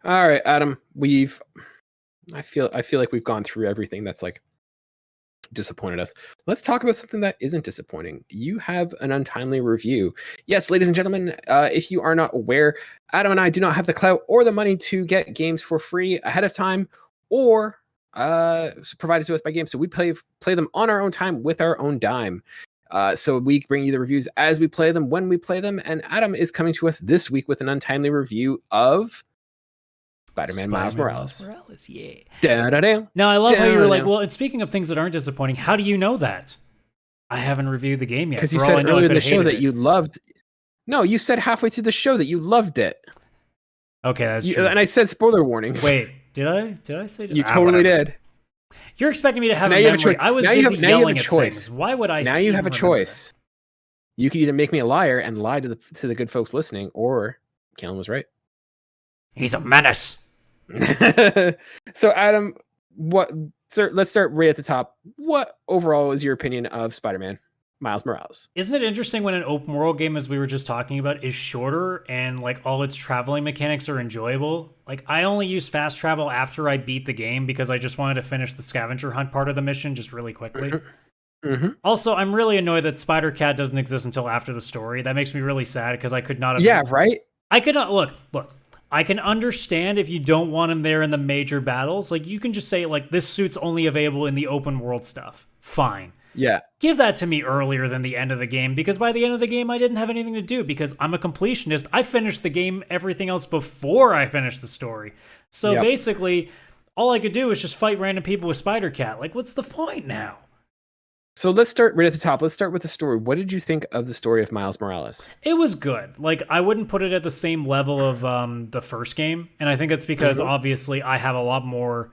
All right, Adam. I feel like we've gone through everything that's like disappointed us. Let's talk about something that isn't disappointing. You have an Untimely review. Yes, ladies and gentlemen, if you are not aware, Adam and I do not have the clout or the money to get games for free ahead of time or provided to us by games. So we play them on our own time with our own dime. So we bring you the reviews as we play them, when we play them. And Adam is coming to us this week with an Untimely review of Spider-Man Miles Morales. Yeah. Da-da-da. Now, I love how you were like, well, and speaking of things that aren't disappointing, how do you know that? I haven't reviewed the game yet. Because you said earlier in the show that you loved... No, you said halfway through the show that you loved it. Okay, that's true. And I said spoiler warnings. Wait, did I say... You totally did. You're expecting me to have a memory. I was busy yelling at things. Why would I... Now you have a choice. You can either make me a liar and lie to the good folks listening, or Kaylan was right. He's a menace. So, Adam, let's start right at the top. What overall is your opinion of Spider-Man Miles Morales? Isn't it interesting when an open world game, as we were just talking about, is shorter and like all its traveling mechanics are enjoyable? Like, I only use fast travel after I beat the game because I just wanted to finish the scavenger hunt part of the mission just really quickly. Mm-hmm. Also, I'm really annoyed that Spider-Cat doesn't exist until after the story. That makes me really sad because I could not have... Yeah, right? I could not... Look. I can understand if you don't want him there in the major battles. Like, you can just say, like, this suit's only available in the open world stuff. Fine. Yeah. Give that to me earlier than the end of the game, because by the end of the game, I didn't have anything to do, because I'm a completionist. I finished the game, everything else before I finished the story. So basically, all I could do was just fight random people with Spider-Cat. Like, what's the point now? So let's start right at the top. Let's start with the story. What did you think of the story of Miles Morales? It was good. Like, I wouldn't put it at the same level of the first game. And I think that's because, obviously, I have a lot more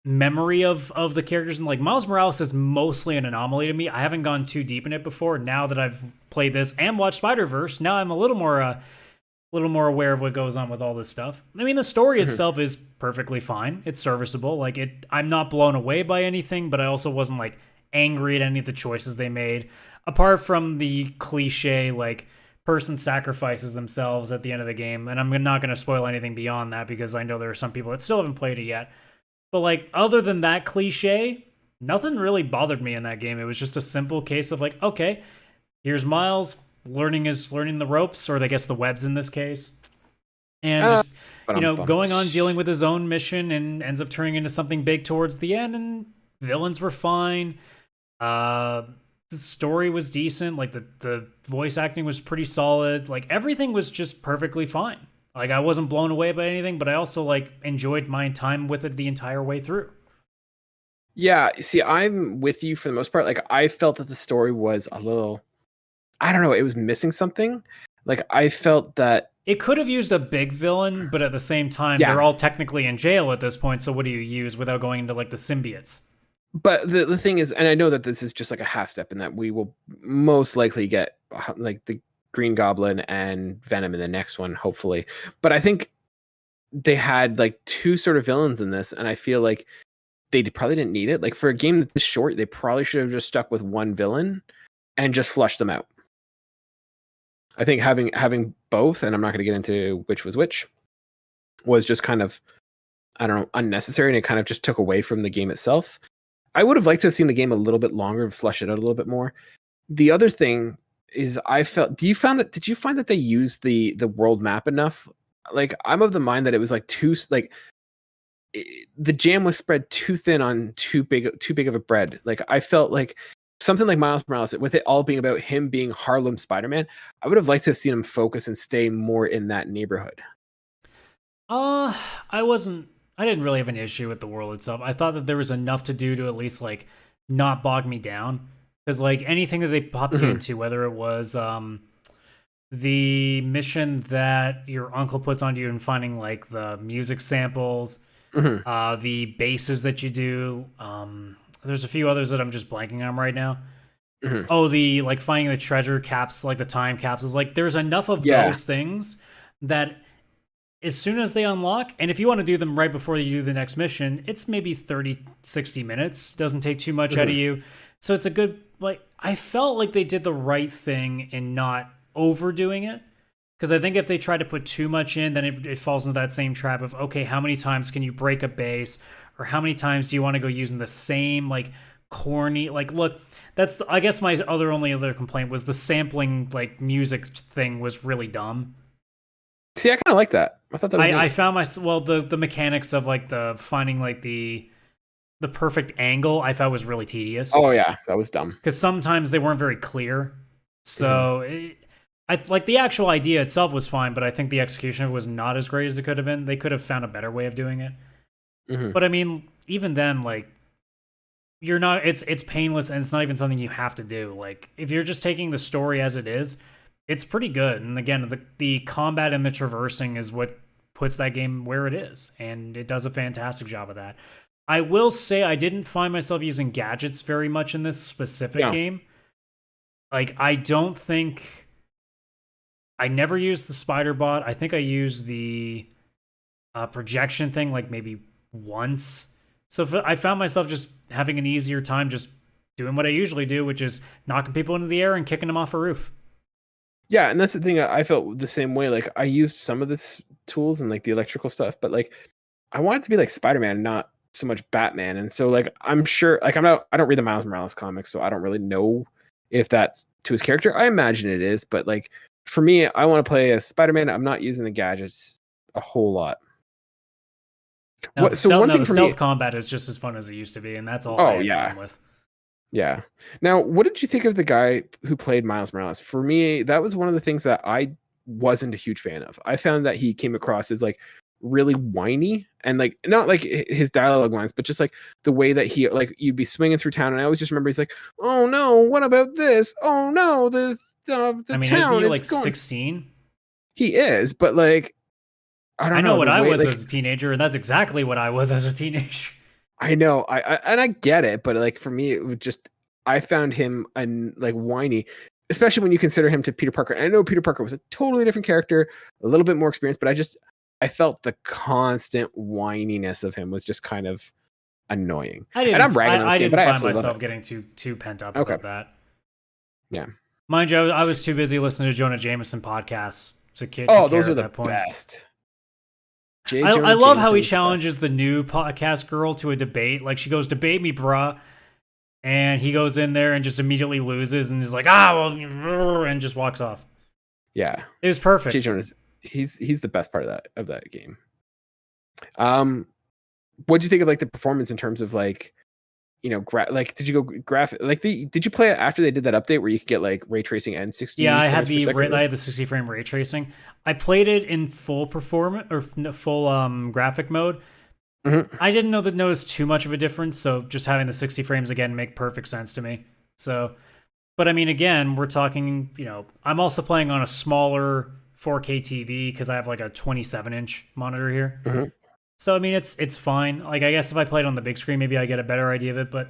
memory of the characters. And, like, Miles Morales is mostly an anomaly to me. I haven't gone too deep in it before. Now that I've played this and watched Spider-Verse, now I'm a little more aware of what goes on with all this stuff. I mean, the story itself is perfectly fine. It's serviceable. Like, I'm not blown away by anything, but I also wasn't, like, angry at any of the choices they made. Apart from the cliche, like, person sacrifices themselves at the end of the game. And I'm not going to spoil anything beyond that because I know there are some people that still haven't played it yet. But, like, other than that cliche, nothing really bothered me in that game. It was just a simple case of, like, okay, here's Miles... learning the ropes, or I guess the webs in this case, and just going on dealing with his own mission, and ends up turning into something big towards the end. And villains were fine. The story was decent. Like the voice acting was pretty solid. Like everything was just perfectly fine. Like I wasn't blown away by anything, but I also like enjoyed my time with it the entire way through. Yeah, see, I'm with you for the most part. Like I felt that the story was a little. I don't know, it was missing something. Like, I felt that... It could have used a big villain, but at the same time, they're all technically in jail at this point, so what do you use without going into, like, the symbiotes? But the thing is, and I know that this is just, like, a half step, in that we will most likely get, like, the Green Goblin and Venom in the next one, hopefully. But I think they had, like, two sort of villains in this, and I feel like they probably didn't need it. Like, for a game this short, they probably should have just stuck with one villain and just flushed them out. I think having both, and I'm not going to get into which was which, was just kind of, I don't know, unnecessary, and it kind of just took away from the game itself. I would have liked to have seen the game a little bit longer and flesh it out a little bit more. The other thing is, I felt, did you find that they used the world map enough? Like, I'm of the mind that it was like the jam was spread too thin on too big of a bread. Like, I felt like something like Miles Morales, with it all being about him being Harlem Spider-Man, I would have liked to have seen him focus and stay more in that neighborhood. I didn't really have an issue with the world itself. I thought that there was enough to do to at least, like, not bog me down. Because, like, anything that they popped you into, whether it was the mission that your uncle puts onto you and finding, like, the music samples, the bases that you do, there's a few others that I'm just blanking on right now. Oh, the, like, finding the treasure caps, like, the time capsules. Like, there's enough of those things that as soon as they unlock, and if you want to do them right before you do the next mission, it's maybe 30, 60 minutes. Doesn't take too much out of you. So it's a good, like, I felt like they did the right thing in not overdoing it. Because I think if they try to put too much in, then it falls into that same trap of, okay, how many times can you break a base? Or how many times do you want to go using the same, like, corny, like, look, I guess my only other complaint was the sampling, like, music thing was really dumb. See, I kind of like that. I thought that was I found the mechanics of, like, the finding, like, the perfect angle I thought was really tedious. Oh yeah, that was dumb. Because sometimes they weren't very clear. So I like the actual idea itself was fine, but I think the execution was not as great as it could have been. They could have found a better way of doing it. But I mean, even then, like, you're not. It's painless, and it's not even something you have to do. Like, if you're just taking the story as it is, it's pretty good. And again, the combat and the traversing is what puts that game where it is, and it does a fantastic job of that. I will say I didn't find myself using gadgets very much in this specific game. Like, I don't think I never used the spider bot. I think I used the projection thing like maybe once. So I found myself just having an easier time just doing what I usually do, which is knocking people into the air and kicking them off a roof. Yeah, and that's the thing. I felt the same way. Like, I used some of this tools and like the electrical stuff, but like I want it to be like Spider-Man, not so much Batman. And so like I'm sure, like I don't read the Miles Morales comics, so I don't really know if that's to his character. I imagine it is, but like for me, I want to play as Spider-Man. I'm not using the gadgets a whole lot. No, the stealth combat is just as fun as it used to be, and that's all I had fun with. Yeah. Now, what did you think of the guy who played Miles Morales? For me, that was one of the things that I wasn't a huge fan of. I found that he came across as like really whiny and like not like his dialogue lines, but just like the way that he like you'd be swinging through town, and I always just remember he's like, "Oh no, what about this? Oh no, the I mean, town." Isn't he like 16? He is, but like I know what I was as a teenager, and that's exactly what I was as a teenager. I know, I get it, but like for me, it was just I found him like whiny, especially when you consider him to Peter Parker. And I know Peter Parker was a totally different character, a little bit more experienced, but I felt the constant whininess of him was just kind of annoying. I didn't find myself getting too pent up about that. Yeah, mind you, I was too busy listening to Jonah Jameson podcasts to care. Those are the best. I love how he challenges the new podcast girl to a debate. Like, she goes, "Debate me, bruh," and he goes in there and just immediately loses and is like, and just walks off. Yeah, it was perfect. Jay Jonas, he's the best part of that game. What do you think of like the performance in terms of like, you know, did you go graphic? Like, did you play it after they did that update where you could get like ray tracing and 60? Yeah, I had the 60 frame ray tracing. I played it in full performance or full graphic mode. I didn't notice too much of a difference, so just having the 60 frames again make perfect sense to me. So, but I mean, again, we're talking, you know, I'm also playing on a smaller 4K TV because I have like a 27-inch monitor here. So I mean, it's fine. Like, I guess if I played on the big screen, maybe I get a better idea of it. But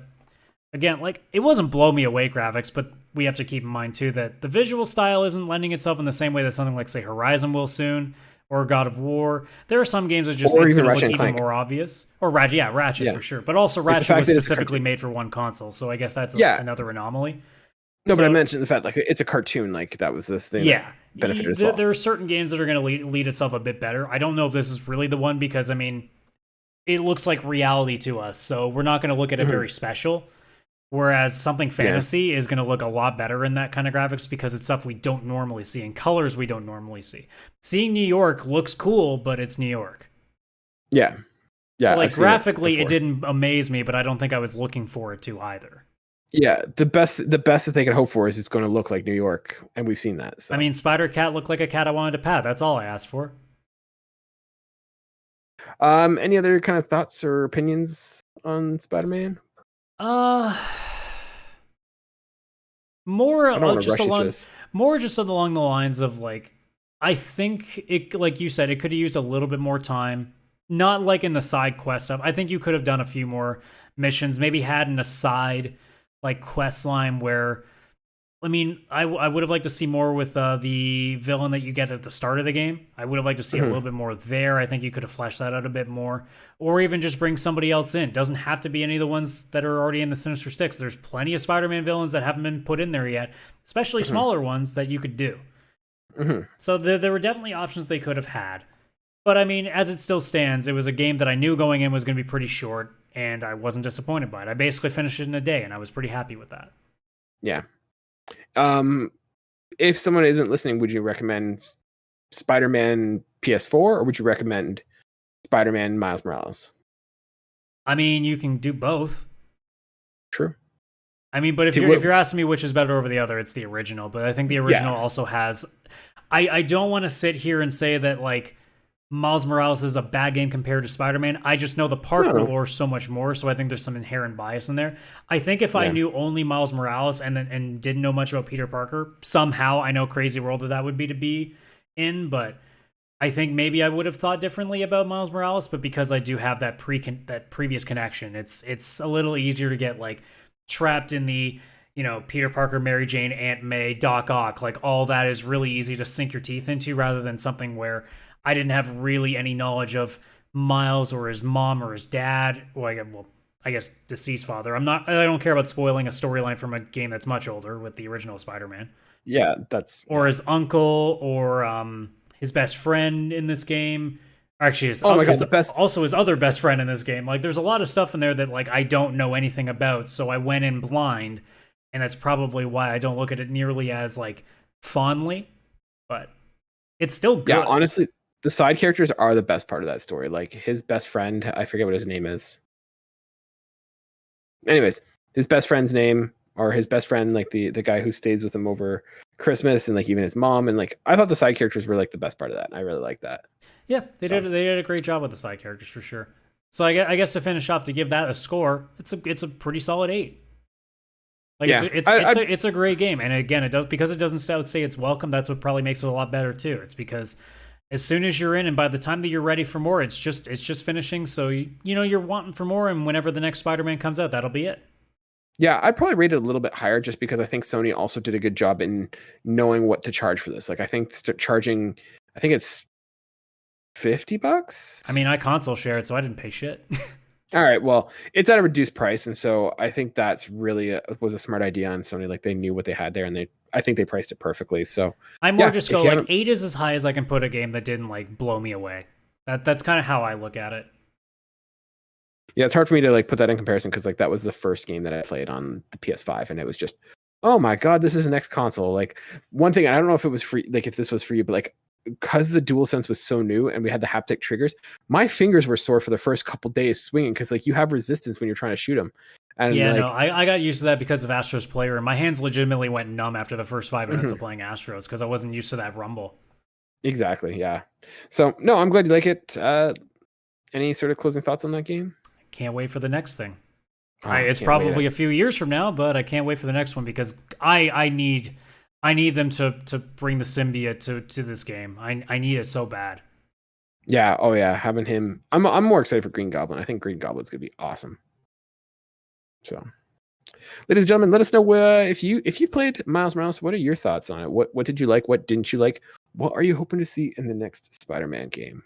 again, like, it wasn't blow me away graphics, but we have to keep in mind too that the visual style isn't lending itself in the same way that something like, say, Horizon will soon, or God of War. There are some games that just it's going to look even more obvious. Or Ratchet for sure. But also Ratchet was specifically made for one console, so I guess that's another anomaly. No, but I mentioned the fact like it's a cartoon, like that was the thing. Yeah, that benefited as well. There are certain games that are going to lead itself a bit better. I don't know if this is really the one because I mean, it looks like reality to us, so we're not going to look at it very special. Whereas something fantasy is going to look a lot better in that kind of graphics because it's stuff we don't normally see and colors we don't normally see. Seeing New York looks cool, but it's New York. Yeah. So like graphically, it didn't amaze me, but I don't think I was looking for it to either. Yeah, the best that they can hope for is it's going to look like New York, and we've seen that. So. I mean, Spider Cat looked like a cat I wanted to pat. That's all I asked for. Any other kind of thoughts or opinions on Spider-Man? More just along the lines of like, I think it, like you said, it could have used a little bit more time. Not like in the side quest stuff. I think you could have done a few more missions. Maybe had an aside like quest line where, I mean, I would have liked to see more with the villain that you get at the start of the game. I would have liked to see a little bit more there. I think you could have fleshed that out a bit more, or even just bring somebody else in. Doesn't have to be any of the ones that are already in the Sinister Six. There's plenty of Spider-Man villains that haven't been put in there yet, especially smaller ones that you could do. So there were definitely options they could have had. But I mean, as it still stands, it was a game that I knew going in was going to be pretty short, and I wasn't disappointed by it. I basically finished it in a day, and I was pretty happy with that. Yeah. If someone isn't listening, would you recommend Spider-Man PS4 or would you recommend Spider-Man Miles Morales? I mean, you can do both. True. I mean, but if you're asking me which is better over the other, it's the original. But I think the original also has. I don't want to sit here and say that like Miles Morales is a bad game compared to Spider-Man. I just know the Parker lore so much more, so I think there's some inherent bias in there. I think if I knew only Miles Morales and didn't know much about Peter Parker, somehow I know crazy world that would be to be in, but I think maybe I would have thought differently about Miles Morales, but because I do have that previous connection, it's a little easier to get like trapped in the, you know, Peter Parker, Mary Jane, Aunt May, Doc Ock, like all that is really easy to sink your teeth into rather than something where I didn't have really any knowledge of Miles or his mom or his dad. Well, I guess deceased father. I don't care about spoiling a storyline from a game that's much older with the original Spider-Man. Yeah, or his uncle or his best friend in this game. Actually, also his other best friend in this game. Like, there's a lot of stuff in there that like I don't know anything about, so I went in blind, and that's probably why I don't look at it nearly as like fondly. But it's still good. Yeah, honestly, the side characters are the best part of that story. Like his best friend, I forget what his name is. Anyways, his best friend's name, or his best friend, like the guy who stays with him over Christmas, and like even his mom, and like I thought the side characters were like the best part of that. And I really like that. Yeah, they did a great job with the side characters for sure. So I guess to finish off, to give that a score, it's a pretty solid 8. Like it's a great game, and again, it doesn't outstay its welcome. That's what probably makes it a lot better too. It's because as soon as you're in, and by the time that you're ready for more, it's just finishing. So you know you're wanting for more, and whenever the next Spider-Man comes out, that'll be it. Yeah, I'd probably rate it a little bit higher just because I think Sony also did a good job in knowing what to charge for this. Like I think charging, I think it's $50. I mean, I console share it, so I didn't pay shit. All right, well, it's at a reduced price, and so I think that's really was a smart idea on Sony. Like they knew what they had there, and I think they priced it perfectly. So I more just go like 8 is as high as I can put a game that didn't like blow me away. That's kind of how I look at it. Yeah, it's hard for me to like put that in comparison because like that was the first game that I played on the PS5, and it was just, oh my god, this is the next console. Like one thing, I don't know if it was free, like if this was for you, but like because the DualSense was so new and we had the haptic triggers, my fingers were sore for the first couple days swinging because like you have resistance when you're trying to shoot them. And yeah, like, no, I got used to that because of Astro's Player, and my hands legitimately went numb after the first 5 minutes of playing Astros because I wasn't used to that rumble. Exactly, yeah. So no, I'm glad you like it. Any sort of closing thoughts on that game? Can't wait for the next thing. It's probably a few years from now, but I can't wait for the next one because I need them to bring the symbiote to this game. I need it so bad. Yeah. Oh yeah. Having him, I'm more excited for Green Goblin. I think Green Goblin's gonna be awesome. So, ladies and gentlemen, let us know if you played Miles Morales. What are your thoughts on it? What did you like? What didn't you like? What are you hoping to see in the next Spider-Man game?